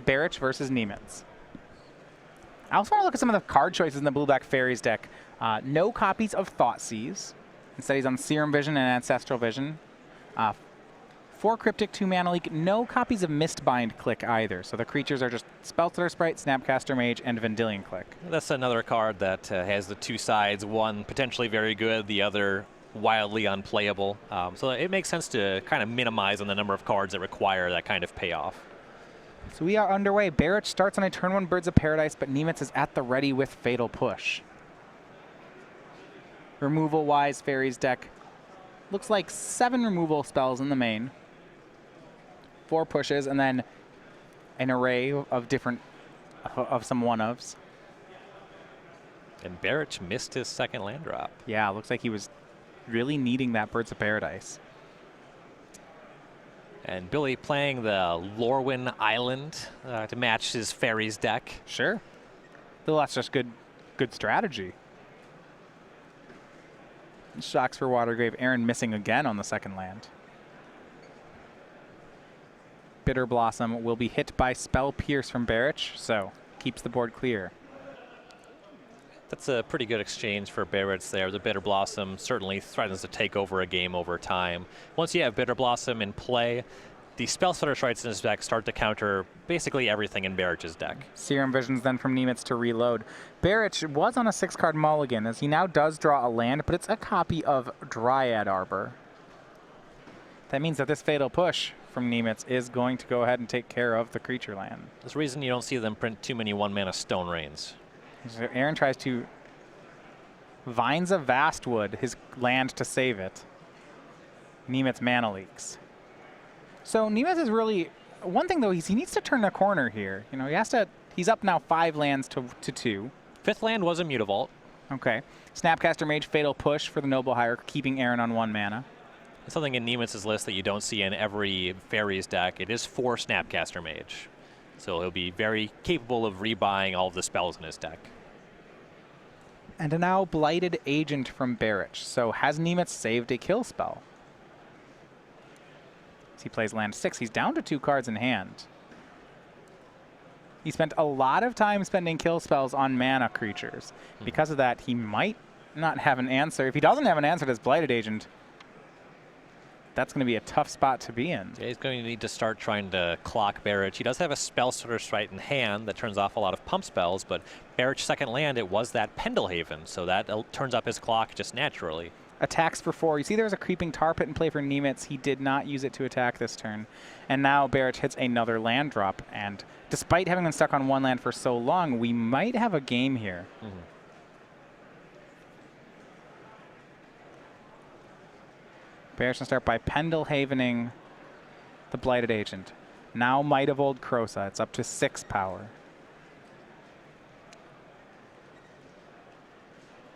Barich versus Nemitz. I also want to look at some of the card choices in the blue-black Fairies deck. No copies of Thoughtseize. Instead, he's on Serum Vision and Ancestral Vision. 4 Cryptic, 2 Mana Leak. No copies of Mistbind Click either. So the creatures are just Spellstutter Sprite, Snapcaster Mage, and Vendilion Click. That's another card that has the two sides. One potentially very good, the other wildly unplayable. So it makes sense to kind of minimize on the number of cards that require that kind of payoff. So we are underway. Barich starts on a turn 1 Birds of Paradise, but Nemitz is at the ready with Fatal Push. Removal-wise, Fairies deck looks like 7 removal spells in the main, 4 pushes, and then an array of different, of some one-ofs. And Barich missed his second land drop. Yeah, looks like he was really needing that Birds of Paradise. And Billy playing the Lorwyn Island to match his Fairies deck. Sure. Well, that's just good strategy. Shocks for Watergrave. Aaron missing again on the second land. Bitter Blossom will be hit by Spell Pierce from Barich, so keeps the board clear. That's a pretty good exchange for Barich there. The Bitter Blossom certainly threatens to take over a game over time. Once you have Bitter Blossom in play, the Spellstutter Sprites in his deck start to counter basically everything in Barich's deck. Serum Visions then from Nemitz to reload. Barich was on a 6-card mulligan, as he now does draw a land, but it's a copy of Dryad Arbor. That means that this Fatal Push from Nemitz is going to go ahead and take care of the creature land. There's a reason you don't see them print too many 1-mana Stone Rains. So Aaron tries to Vines of Vastwood, his land, to save it. Nemitz mana leaks. So Nemitz is really, one thing though, he needs to turn the corner here. You know, he has to, he's up now 5 lands to 2. 5th land was a Mutavault. Okay. Snapcaster Mage, Fatal Push for the Noble Hierarch, keeping Aaron on 1 mana. Something in Nemitz's list that you don't see in every Fairies deck. It is 4 Snapcaster Mage. So he'll be very capable of rebuying all of the spells in his deck. And a now Blighted Agent from Barich. So has Nemitz saved a kill spell? As he plays land 6, he's down to 2 cards in hand. He spent a lot of time spending kill spells on mana creatures. Because of that, he might not have an answer. If he doesn't have an answer to his Blighted Agent, that's going to be a tough spot to be in. Yeah, he's going to need to start trying to clock Barich. He does have a Spellstutter Sprite in hand that turns off a lot of pump spells, but Barich's second land, it was that Pendelhaven, so that turns up his clock just naturally. Attacks for 4. You see there's a Creeping Tar Pit in play for Nemitz. He did not use it to attack this turn. And now Barich hits another land drop, and despite having been stuck on 1 land for so long, we might have a game here. Barich can start by Pendelhavening the Blighted Agent. Now Might of Old Krosa. It's up to 6 power.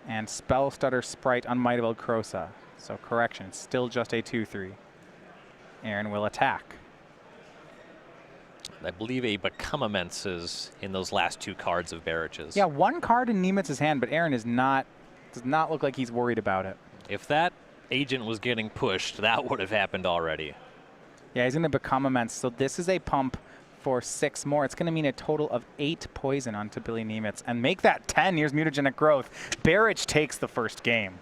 And Spellstutter Sprite on Might of Old Krosa. So correction, it's still just a 2/3. Aaron will attack. I believe a Become Immense is in those last 2 cards of Barich's. Yeah, 1 card in Nemitz's hand, but Aaron does not look like he's worried about it. If that agent was getting pushed, that would have happened already. Yeah, he's going to Become Immense. So this is a pump for 6 more. It's going to mean a total of 8 poison onto Billy Nemitz. And make that 10. Here's Mutagenic Growth. Barich takes the first game.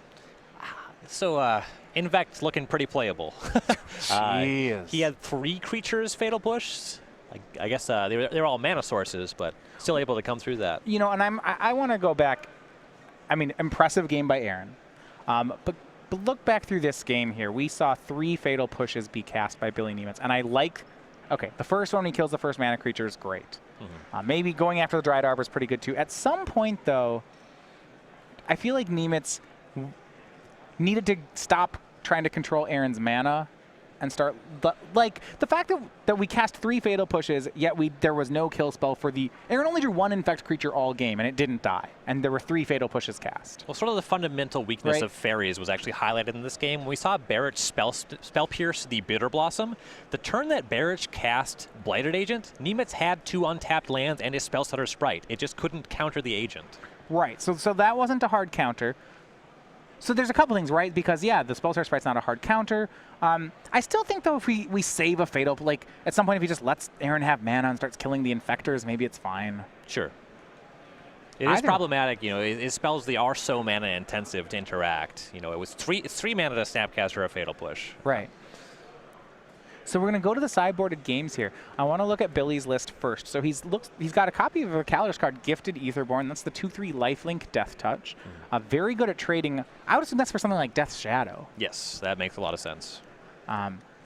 So, Invect looking pretty playable. Jeez. He had 3 creatures Fatal Push. I guess they were all mana sources, but still able to come through that. You know, and I want to go back. I mean, impressive game by Aaron. But look back through this game here. We saw 3 Fatal Pushes be cast by Billy Nemitz. And I like, okay, the first one when he kills the first mana creature is great. Maybe going after the Dryad Arbor is pretty good too. At some point, though, I feel like Nemitz needed to stop trying to control Aaron's mana and start, like, the fact that we cast 3 Fatal Pushes, yet there was no kill spell for the, Aaron only drew 1 Infect creature all game, and it didn't die. And there were 3 Fatal Pushes cast. Well, sort of the fundamental weakness of Fairies was actually highlighted in this game. When we saw Barich spell pierce the Bitter Blossom, the turn that Barich cast Blighted Agent, Nemitz had 2 untapped lands and his Spellstutter Sprite. It just couldn't counter the agent. Right, so that wasn't a hard counter. So there's a couple things, right? Because, yeah, the Spellstar Sprite's not a hard counter. I still think, though, if we save a Fatal, like, at some point, if he just lets Aaron have mana and starts killing the Infectors, maybe it's fine. Sure. It is problematic, his spells, they are so mana intensive to interact. It's three mana to Snapcaster or a Fatal Push. Right. So we're going to go to the sideboarded games here. I want to look at Billy's list first. So he's got a copy of a Calidus card, Gifted Aetherborn. That's the 2/3 lifelink Death Touch. Very good at trading. I would assume that's for something like Death's Shadow. Yes, that makes a lot of sense.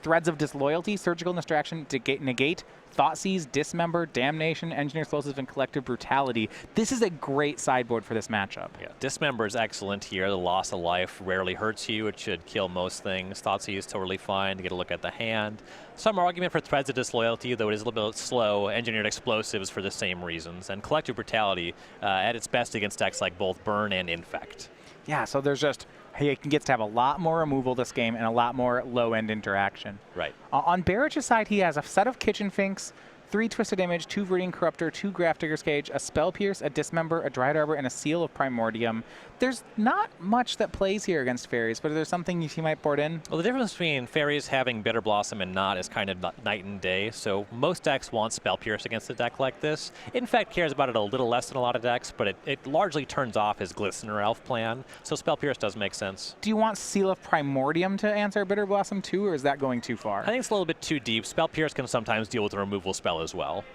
Threads of Disloyalty, Surgical Distraction, Negate, Thoughtseize, Dismember, Damnation, Engineer Explosives, and Collective Brutality. This is a great sideboard for this matchup. Yeah, Dismember is excellent here. The loss of life rarely hurts you. It should kill most things. Thoughtseize is totally fine to get a look at the hand. Some argument for Threads of Disloyalty, though it is a little bit slow. Engineered Explosives for the same reasons. And Collective Brutality at its best against decks like both Burn and Infect. Yeah, so there's just, he gets to have a lot more removal this game and a lot more low-end interaction. Right. On Barich's side, he has a set of Kitchen Finks, 3 Twisted Image, 2 Viridian Corruptor, 2 Grafdigger's Cage, a Spell Pierce, a Dismember, a Dryad Arbor, and a Seal of Primordium. There's not much that plays here against Fairies, but is there something he might board in? Well, the difference between Fairies having Bitter Blossom and not is kind of night and day. So most decks want Spell Pierce against a deck like this. Infect cares about it a little less than a lot of decks, but it largely turns off his Glistener Elf plan. So Spell Pierce does make sense. Do you want Seal of Primordium to answer Bitter Blossom too, or is that going too far? I think it's a little bit too deep. Spell Pierce can sometimes deal with a removal spell as well.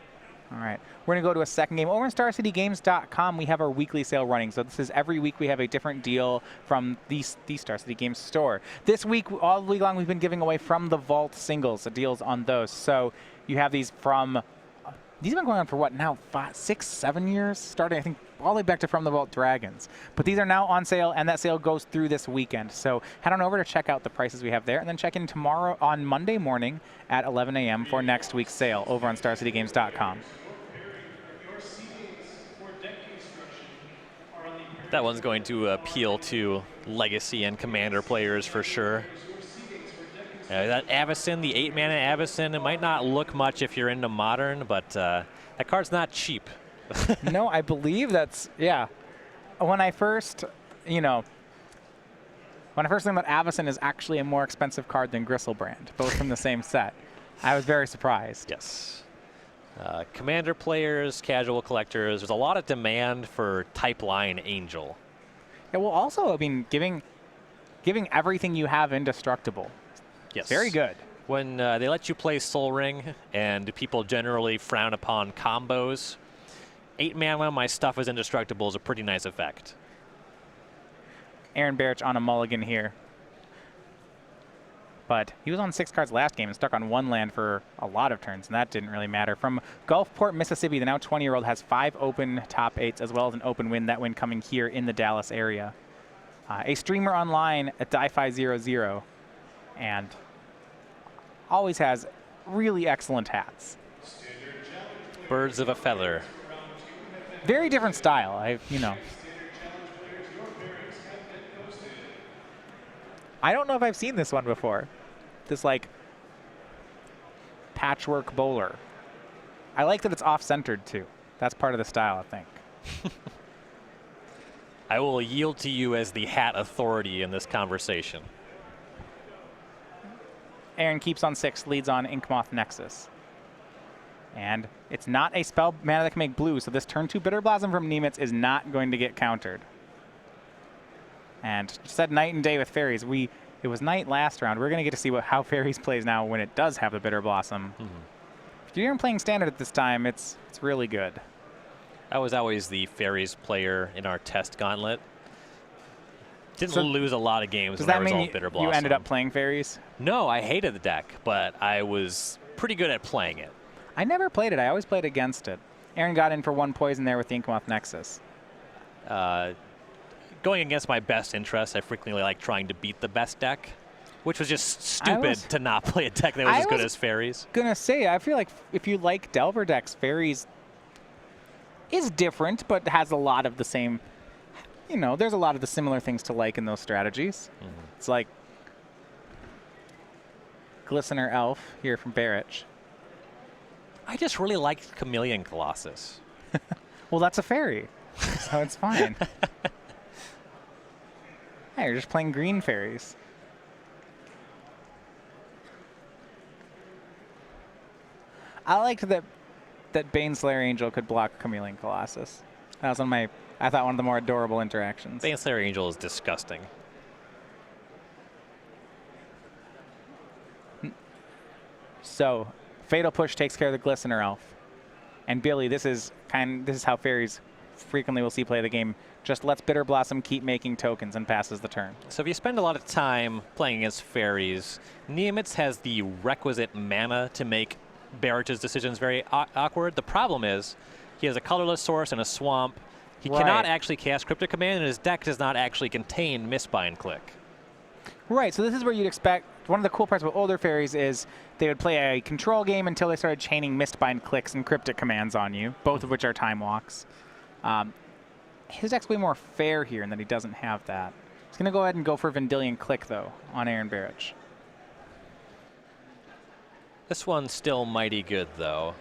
All right, we're going to go to a second game. Over on StarCityGames.com, we have our weekly sale running. So this is every week we have a different deal from the Star City Games store. This week, all week long, we've been giving away from the Vault singles, the deals on those. So you have these from, these have been going on for what now, 5, 6, 7 years? Starting, I think, all the way back to From the Vault Dragons. But these are now on sale, and that sale goes through this weekend. So head on over to check out the prices we have there, and then check in tomorrow on Monday morning at 11 a.m. for next week's sale over on StarCityGames.com. That one's going to appeal to Legacy and Commander players for sure. That Avacyn, the 8-mana Avacyn, it might not look much if you're into Modern, but that card's not cheap. No, I believe that's, yeah. When I first, learned that Avacyn is actually a more expensive card than Gristlebrand, both from the same set, I was very surprised. Yes. Commander players, casual collectors, there's a lot of demand for Type Line Angel. Yeah, well, also, I mean, giving everything you have indestructible. Yes. Very good. When they let you play Sol Ring, and people generally frown upon combos, 8 mana, my stuff is indestructible is a pretty nice effect. Aaron Barich on a mulligan here. But he was on 6 cards last game and stuck on 1 land for a lot of turns, and that didn't really matter. From Gulfport, Mississippi, the now 20-year-old has 5 open top 8s as well as an open win, that win coming here in the Dallas area. A streamer online at DieFi00, and always has really excellent hats. Birds of a feather. Very different style, I don't know if I've seen this one before. This, like, patchwork bowler. I like that it's off-centered, too. That's part of the style, I think. I will yield to you as the hat authority in this conversation. Aaron keeps on 6, leads on Inkmoth Nexus. And it's not a spell mana that can make blue, so this turn 2 Bitter Blossom from Nemitz is not going to get countered. And said night and day with Fairies. It was night last round. We're going to get to see how Fairies plays now when it does have the Bitter Blossom. If you're playing Standard at this time, it's really good. I was always the Fairies player in our test gauntlet. Didn't lose a lot of games when I was all Bitter Blossom. You ended up playing Fairies? No, I hated the deck, but I was pretty good at playing it. I never played it. I always played against it. Aaron got in for 1 poison there with the Inkmoth Nexus. Going against my best interests, I frequently like trying to beat the best deck, which was just stupid to not play a deck that was as good as Fairies. Gonna say, I feel like if you like Delver decks, Fairies is different, but has a lot of the same, there's a lot of the similar things to like in those strategies. It's like Glistener Elf here from Barich. I just really liked Chameleon Colossus. Well, that's a fairy, so it's fine. Hey, you're just playing green fairies. I liked that Baneslayer Angel could block Chameleon Colossus. That was I thought one of the more adorable interactions. Baneslayer Angel is disgusting. So, Fatal Push takes care of the Glistener Elf. And Billy, this is how fairies frequently will see play the game. Just lets Bitter Blossom keep making tokens and passes the turn. So if you spend a lot of time playing against fairies, Nemitz has the requisite mana to make Barich's decisions very awkward. The problem is he has a colorless source and a swamp. He cannot actually cast Cryptic Command, and his deck does not actually contain Mistbind Click. Right, so this is where you'd expect. One of the cool parts about older fairies is they would play a control game until they started chaining Mistbind Clicks and Cryptic Commands on you, both of which are time walks. His deck's way more fair here in that he doesn't have that. He's going to go ahead and go for Vendilion Click, though, on Aaron Barich. This one's still mighty good, though.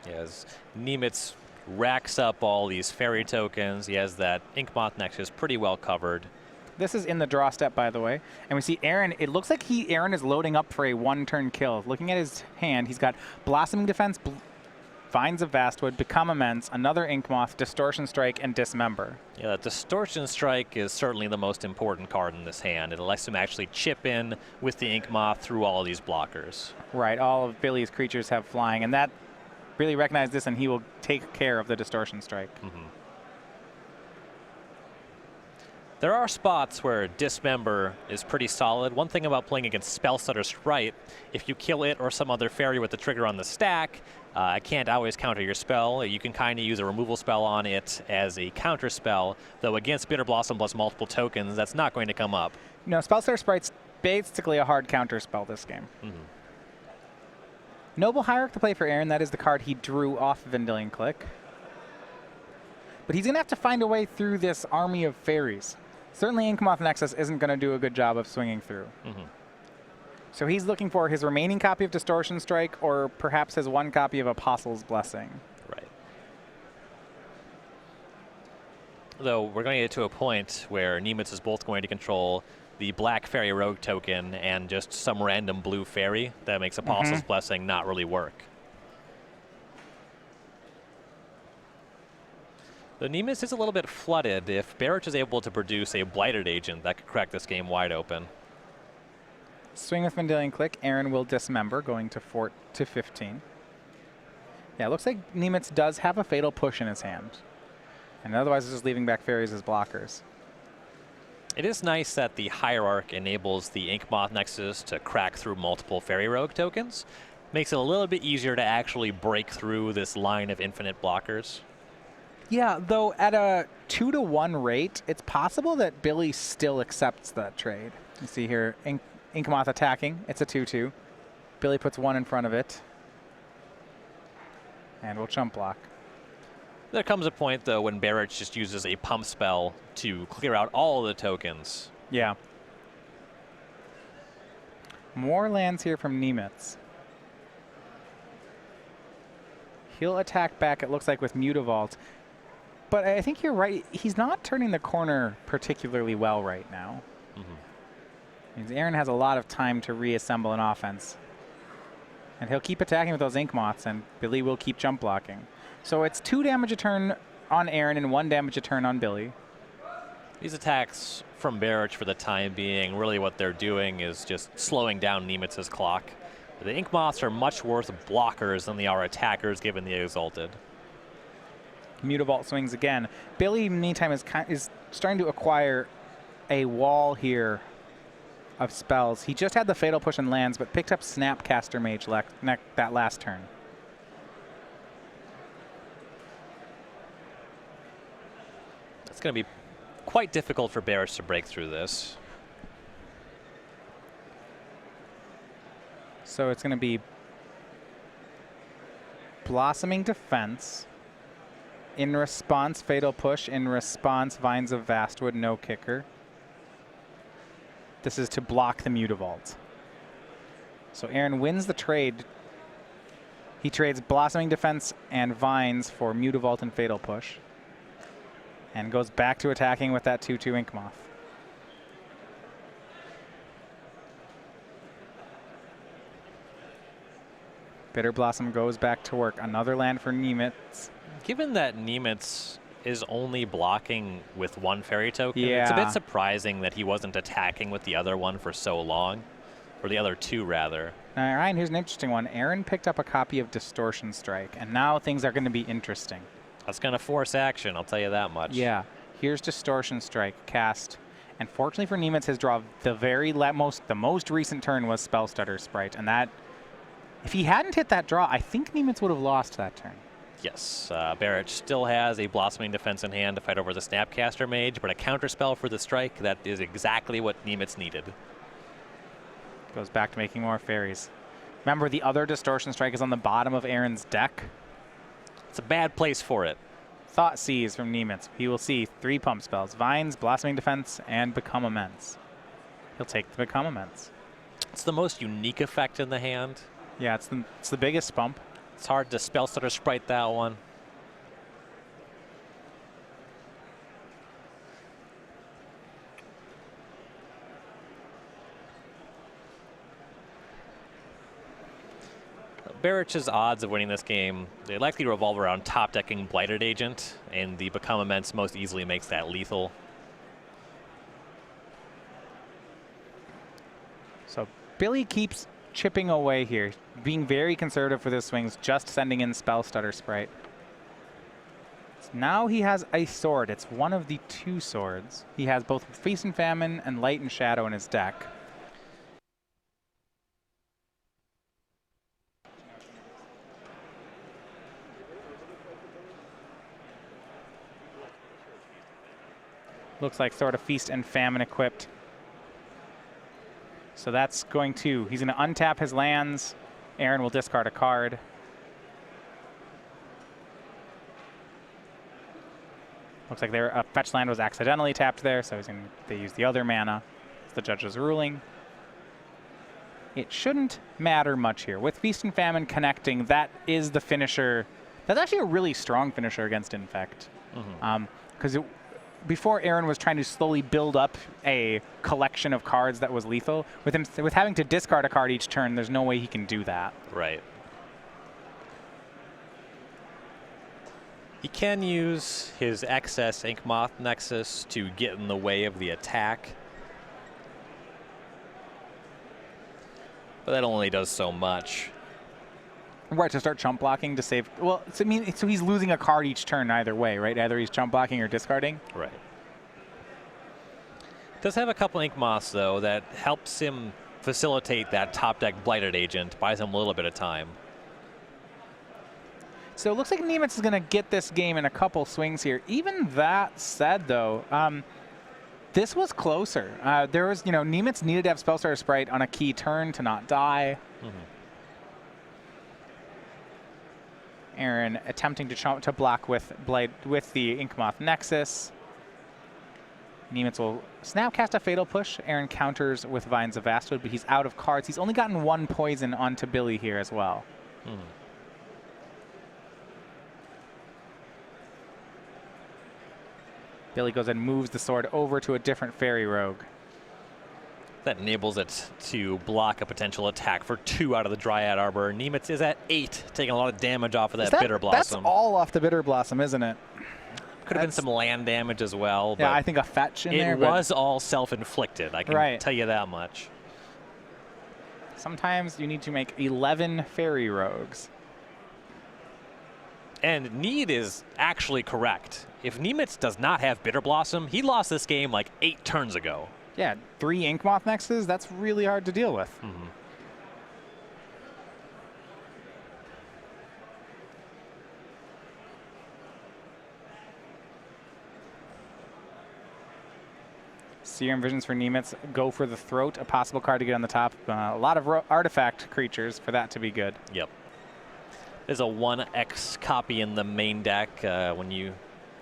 As Nemitz racks up all these fairy tokens, he has that Inkmoth Nexus pretty well covered. This is in the draw step, by the way. And we see Aaron, it looks like Aaron is loading up for a one-turn kill. Looking at his hand, he's got Blossoming Defense, Vines of Vastwood, Become Immense, another Inkmoth, Distortion Strike, and Dismember. Yeah, Distortion Strike is certainly the most important card in this hand. It lets him actually chip in with the Inkmoth through all of these blockers. Right, all of Billy's creatures have flying, and that really recognize this, and he will take care of the Distortion Strike. Mm-hmm. There are spots where Dismember is pretty solid. One thing about playing against Spellstutter Sprite, if you kill it or some other fairy with the trigger on the stack, it can't always counter your spell. You can kind of use a removal spell on it as a counter spell, though against Bitter Blossom plus multiple tokens, that's not going to come up. No, Spellstutter Sprite's basically a hard counter spell this game. Mm-hmm. Noble Hierarch to play for Aaron. That is the card he drew off of Vendilion Click. But he's going to have to find a way through this army of fairies. Certainly Inkmoth Nexus isn't going to do a good job of swinging through. Mm-hmm. So he's looking for his remaining copy of Distortion Strike or perhaps his one copy of Apostle's Blessing. Right. Though we're going to get to a point where Nemitz is both going to control the black fairy rogue token and just some random blue fairy that makes Apostle's Blessing not really work. The Nemitz is a little bit flooded. If Barich is able to produce a Blighted Agent, that could crack this game wide open. Swing with Vendilion Click. Aaron will Dismember, going to 15. Yeah, it looks like Nemitz does have a Fatal Push in his hand. And otherwise it's just leaving back fairies as blockers. It is nice that the Hierarch enables the Inkmoth Nexus to crack through multiple Fairy Rogue tokens. Makes it a little bit easier to actually break through this line of infinite blockers. Yeah, though at a 2-to-1 rate, it's possible that Billy still accepts that trade. You see here, Inkmoth attacking. It's a 2-2. Billy puts 1 in front of it. And we'll chump block. There comes a point, though, when Barich just uses a pump spell to clear out all the tokens. Yeah. More lands here from Nemitz. He'll attack back, it looks like, with Mutavault. But I think you're right. He's not turning the corner particularly well right now. Mm-hmm. Aaron has a lot of time to reassemble an offense. And he'll keep attacking with those Inkmoths, and Billy will keep jump blocking. So it's 2 damage a turn on Aaron and 1 damage a turn on Billy. These attacks from Barich for the time being, really what they're doing is just slowing down Nemitz's clock. The Inkmoths are much worse blockers than they are attackers given the Exalted. Mutavault swings again. Billy, meantime, is starting to acquire a wall here of spells. He just had the Fatal Push and lands, but picked up Snapcaster Mage that last turn. It's going to be quite difficult for Barich to break through this. So it's going to be Blossoming Defense. In response, Fatal Push. In response, Vines of Vastwood, no kicker. This is to block the Mutavault. So Aaron wins the trade. He trades Blossoming Defense and Vines for Mutavault and Fatal Push. And goes back to attacking with that 2-2 Inkmoth. Bitter Blossom goes back to work. Another land for Nemitz. Given that Nemitz is only blocking with one fairy token, Yeah. it's a bit surprising that he wasn't attacking with the other one for so long. Or the other two, rather. All right, Ryan, here's an interesting one. Aaron picked up a copy of Distortion Strike, and now things are going to be interesting. That's going to force action, I'll tell you that much. Yeah. Here's Distortion Strike cast. And fortunately for Nemitz, his draw the most recent turn was Spellstutter Sprite, and that, if he hadn't hit that draw, I think Nemitz would have lost that turn. Yes, Barich still has a Blossoming Defense in hand to fight over the Snapcaster Mage, but a counterspell for the strike, that is exactly what Nemitz needed. Goes back to making more fairies. Remember, the other Distortion Strike is on the bottom of Aaron's deck. It's a bad place for it. Thought Seize from Nemitz. He will see 3 pump spells. Vines, Blossoming Defense, and Become Immense. He'll take the Become Immense. It's the most unique effect in the hand. Yeah, it's the biggest bump. It's hard to Spellstutter Sprite that one. Barich's odds of winning this game, they likely revolve around top decking Blighted Agent, and the Become Immense most easily makes that lethal. So Billy keeps chipping away here, being very conservative for the swings, just sending in Spellstutter Sprite. So now he has a sword. It's one of the 2 swords. He has both Feast and Famine and Light and Shadow in his deck. Looks like sort of Feast and Famine equipped. So that's going to, he's going to untap his lands. Aaron will discard a card. Looks like a fetch land was accidentally tapped there, so they use the other mana. It's the judge's ruling. It shouldn't matter much here. With Feast and Famine connecting, that is the finisher. That's actually a really strong finisher against Infect. Because before, Aaron was trying to slowly build up a collection of cards that was lethal. With having to discard a card each turn, there's no way he can do that. Right. He can use his excess Inkmoth Nexus to get in the way of the attack. But that only does so much. Right, to start chump blocking to save. Well, so he's losing a card each turn either way, right? Either he's chump blocking or discarding. Right. Does have a couple Inkmoths, though, that helps him facilitate that top deck Blighted Agent, buys him a little bit of time. So it looks like Nemitz is going to get this game in a couple swings here. Even that said, though, this was closer. There was, Nemitz needed to have Spellstutter Sprite on a key turn to not die. Aaron attempting to block with the Inkmoth Nexus. Nemitz will Snapcast a Fatal Push. Aaron counters with Vines of Vastwood, but he's out of cards. He's only gotten 1 poison onto Billy here as well. Billy goes and moves the sword over to a different Fairy Rogue. That enables it to block a potential attack for 2 out of the Dryad Arbor. Nemitz is at 8, taking a lot of damage off of that Bitter Blossom. That's all off the Bitter Blossom, isn't it? Could have been some land damage as well. Yeah, but I think a fetch in there. It was all self-inflicted, I can tell you that much. Sometimes you need to make 11 Fairy Rogues. And Need is actually correct. If Nemitz does not have Bitter Blossom, he lost this game like 8 turns ago. Yeah, 3 Inkmoth Nexus, that's really hard to deal with. Serum Visions for Nemitz, go for the Throat, a possible card to get on the top. A lot of artifact creatures for that to be good. Yep. There's a 1x copy in the main deck. When you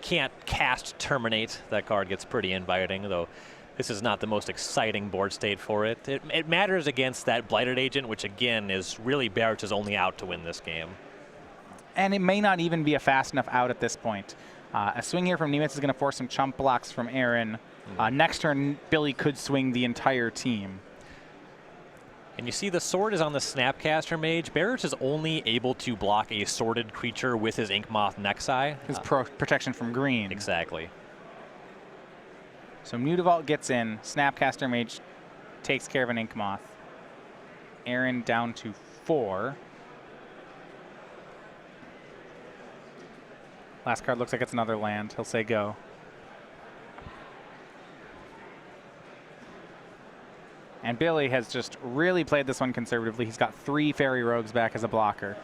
can't cast Terminate, that card gets pretty inviting, though this is not the most exciting board state for it. It matters against that Blighted Agent, which again is really Barich's only out to win this game. And it may not even be a fast enough out at this point. A swing here from Nemitz is going to force some chump blocks from Aaron. Next turn, Billy could swing the entire team. And you see the sword is on the Snapcaster Mage. Barich is only able to block a sorted creature with his Inkmoth Nexi. His protection from green. Exactly. So Mutavault gets in. Snapcaster Mage takes care of an Inkmoth. Aaron down to 4. Last card looks like it's another land. He'll say go. And Billy has just really played this one conservatively. He's got 3 Fairy Rogues back as a blocker.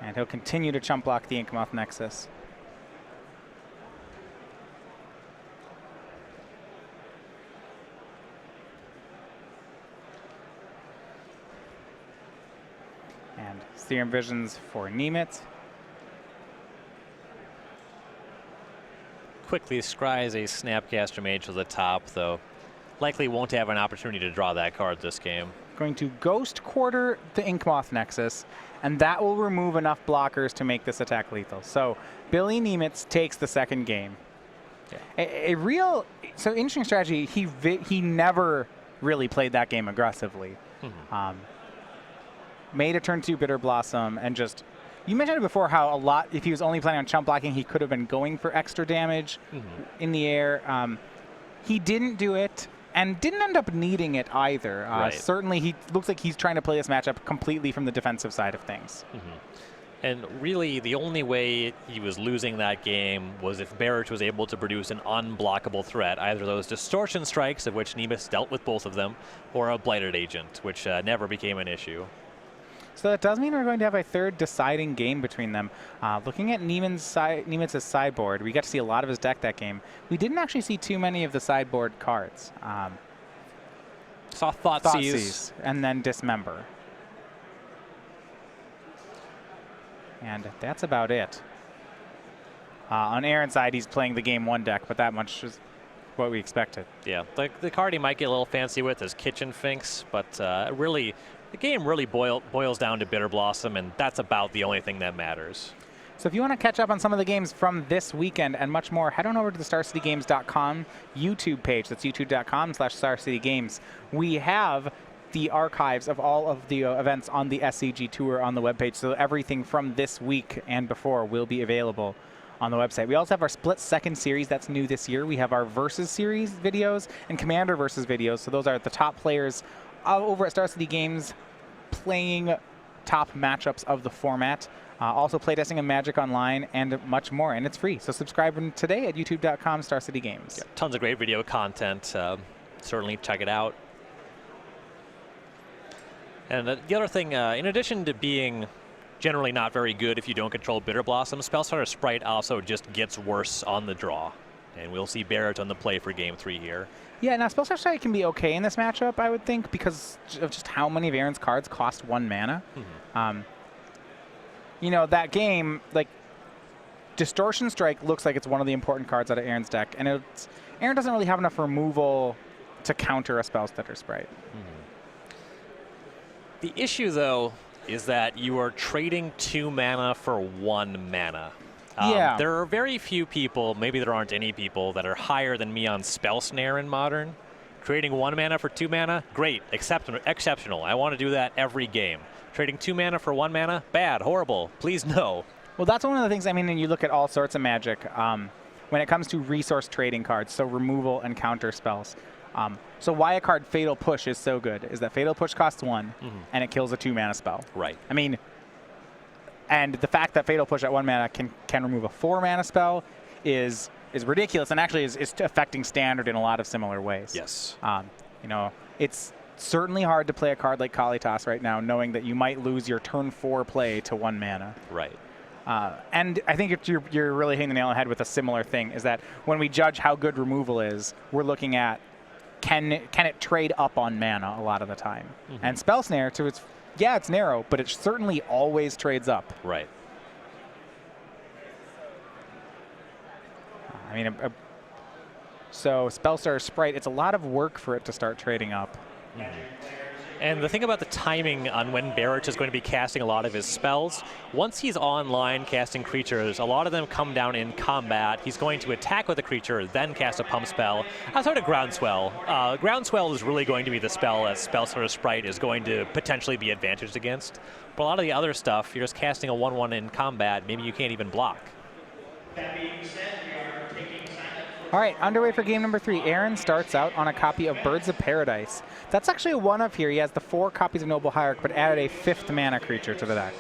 And he'll continue to chump block the Inkmoth Nexus. And Serum Visions for Nemitz. Quickly scries a Snapcaster Mage to the top, though likely won't have an opportunity to draw that card this game. Going to Ghost Quarter the Inkmoth Nexus, and that will remove enough blockers to make this attack lethal. So Billy Nemitz takes the second game. Yeah. So interesting strategy. He never really played that game aggressively. Made a turn 2 Bitter Blossom and just. You mentioned before how if he was only planning on chump blocking, he could have been going for extra damage in the air. He didn't do it and didn't end up needing it either. Right. Certainly, he looks like he's trying to play this matchup completely from the defensive side of things. And really, the only way he was losing that game was if Barich was able to produce an unblockable threat, either those Distortion Strikes, of which Nemitz dealt with both of them, or a Blighted Agent, which never became an issue. So that does mean we're going to have a third deciding game between them. Looking at Nemitz's sideboard, we got to see a lot of his deck that game. We didn't actually see too many of the sideboard cards. Saw Thoughtseize. And then Dismember. And that's about it. On Aaron's side, he's playing the game 1 deck, but that much is what we expected. Yeah, the card he might get a little fancy with is Kitchen Finks, but really, the game really boils down to Bitter Blossom, and that's about the only thing that matters. So if you want to catch up on some of the games from this weekend and much more, head on over to the StarCityGames.com YouTube page. That's youtube.com/StarCityGames. We have the archives of all of the events on the SCG Tour on the webpage, so everything from this week and before will be available on the website. We also have our Split Second series that's new this year. We have our Versus series videos and Commander Versus videos, so those are the top players over at Star City Games playing top matchups of the format. Also playtesting of Magic Online and much more, and it's free. So subscribe today at youtube.com/StarCityGames. Yeah, tons of great video content. Certainly check it out. And the other thing, in addition to being generally not very good if you don't control Bitter Blossom, Spellstarter Sprite also just gets worse on the draw. And we'll see Barich on the play for Game 3 here. Yeah, now Spellstarter Sprite can be okay in this matchup, I would think, because of just how many of Aaron's cards cost 1 mana. You know, that game, like, Distortion Strike looks like it's one of the important cards out of Aaron's deck, and Aaron doesn't really have enough removal to counter a Spellstarter Sprite. The issue, though, is that you are trading 2 mana for 1 mana. Yeah. There are very few people, maybe there aren't any people, that are higher than me on Spell Snare in Modern. Trading 1 mana for 2 mana, great, exceptional. I want to do that every game. Trading 2 mana for 1 mana, bad, horrible, please no. Well, that's one of the things, I mean, and you look at all sorts of Magic, when it comes to resource trading cards, so removal and counter spells. So why a card Fatal Push is so good is that Fatal Push costs 1, and it kills a 2 mana spell. Right. I mean, and the fact that Fatal Push at 1 mana can remove a 4 mana spell is ridiculous, and actually is affecting Standard in a lot of similar ways. Yes. You know, it's certainly hard to play a card like Kalitas right now, knowing that you might lose your turn 4 play to 1 mana. Right. And I think you're really hitting the nail on the head with a similar thing, is that when we judge how good removal is, we're looking at can it trade up on mana a lot of the time. And Spell Snare, to its it's narrow, but it certainly always trades up. Right. I mean, so Spellstarter Sprite, it's a lot of work for it to start trading up. And the thing about the timing on when Barich is going to be casting a lot of his spells, once he's online casting creatures, a lot of them come down in combat. He's going to attack with a creature, then cast a pump spell. Outside of Groundswell. Groundswell is really going to be the spell that Spellslinger Sprite is going to potentially be advantaged against. But a lot of the other stuff, you're just casting a 1/1 in combat, maybe you can't even block. That being said, we are taking silent. All right, underway for game number 3. Aaron starts out on a copy of Birds of Paradise. That's actually a 1-of here. He has the 4 copies of Noble Hierarch, but added a 5th mana creature to the deck.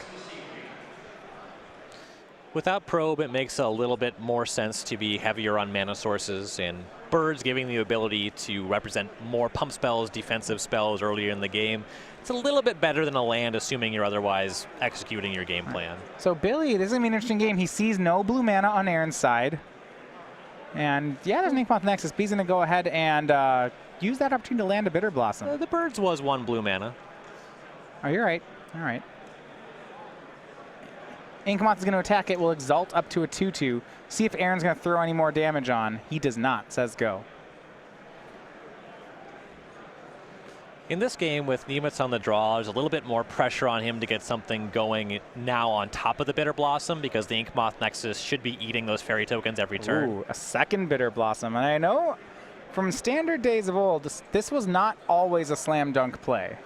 Without Probe, it makes a little bit more sense to be heavier on mana sources, and Birds giving the ability to represent more pump spells, defensive spells earlier in the game. It's a little bit better than a land, assuming you're otherwise executing your game plan. So Billy, this is going to be an interesting game. He sees no blue mana on Aaron's side. And yeah, there's an Inkmoth Nexus. But he's going to go ahead and use that opportunity to land a Bitter Blossom. The Birds was 1 blue mana. Oh, you're right. All right. Inkmoth is going to attack it. Will Exalt up to a 2/2. See if Aaron's going to throw any more damage on. He does not. Says go. In this game, with Nemitz on the draw, there's a little bit more pressure on him to get something going now on top of the Bitter Blossom, because the Inkmoth Nexus should be eating those fairy tokens every turn. Ooh, a second Bitter Blossom. And I know from standard days of old, this was not always a slam dunk play.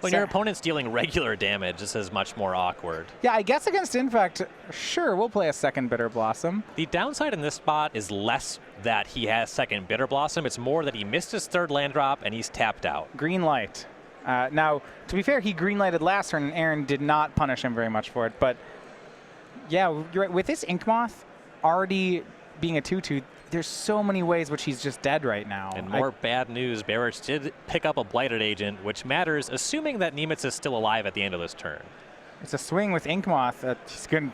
When your opponent's dealing regular damage, this is much more awkward. Yeah, I guess against Infect, sure, we'll play a second Bitter Blossom. The downside in this spot is less that he has second Bitter Blossom. It's more that he missed his 3rd land drop and he's tapped out. Green light. Now, to be fair, he green lighted last turn and Aaron did not punish him very much for it. But yeah, you're right. With this Inkmoth already being a 2/2, there's so many ways which he's just dead right now. And more bad news, Barich did pick up a Blighted Agent, which matters, assuming that Nemitz is still alive at the end of this turn. It's a swing with Inkmoth.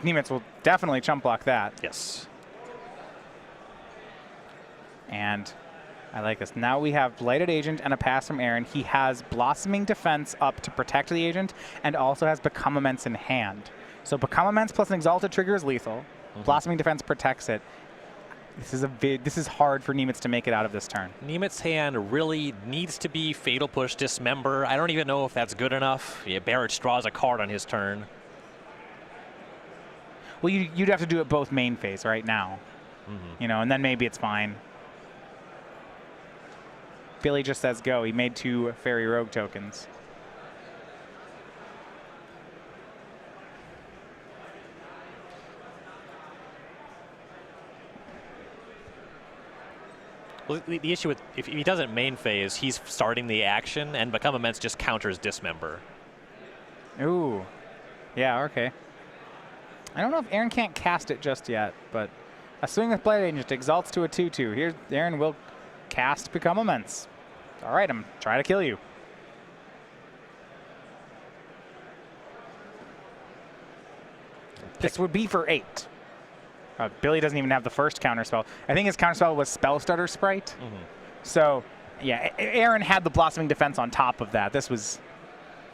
Nemitz will definitely chump block that. Yes. And I like this. Now we have Blighted Agent and a pass from Aaron. He has Blossoming Defense up to protect the agent and also has Become Immense in hand. So Become Immense plus an Exalted trigger is lethal. Blossoming Defense protects it. This is hard for Nemitz to make it out of this turn. Nemitz's hand really needs to be Fatal Push, Dismember. I don't even know if that's good enough. Yeah, Barich draws a card on his turn. Well, you'd have to do it both main phase right now. You know, and then maybe it's fine. Billy just says go. He made 2 Fairy Rogue tokens. Well, the issue with, if he doesn't main phase, he's starting the action, and Become Immense just counters Dismember. Ooh. Yeah, okay. I don't know if Aaron can't cast it just yet, but a swing with Blighted Agent exalts to a 2/2. Here, Aaron will cast Become Immense. All right, I'm trying to kill you. This would be for 8. Billy doesn't even have the first counterspell. I think his counterspell was Spellstutter Sprite. So, yeah, Aaron had the Blossoming Defense on top of that. This was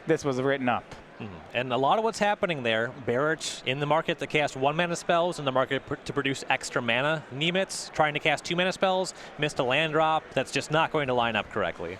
written up. And a lot of what's happening there, Barich in the market to cast 1 mana spells, in the market to produce extra mana. Nemitz trying to cast 2 mana spells, missed a land drop. That's just not going to line up correctly.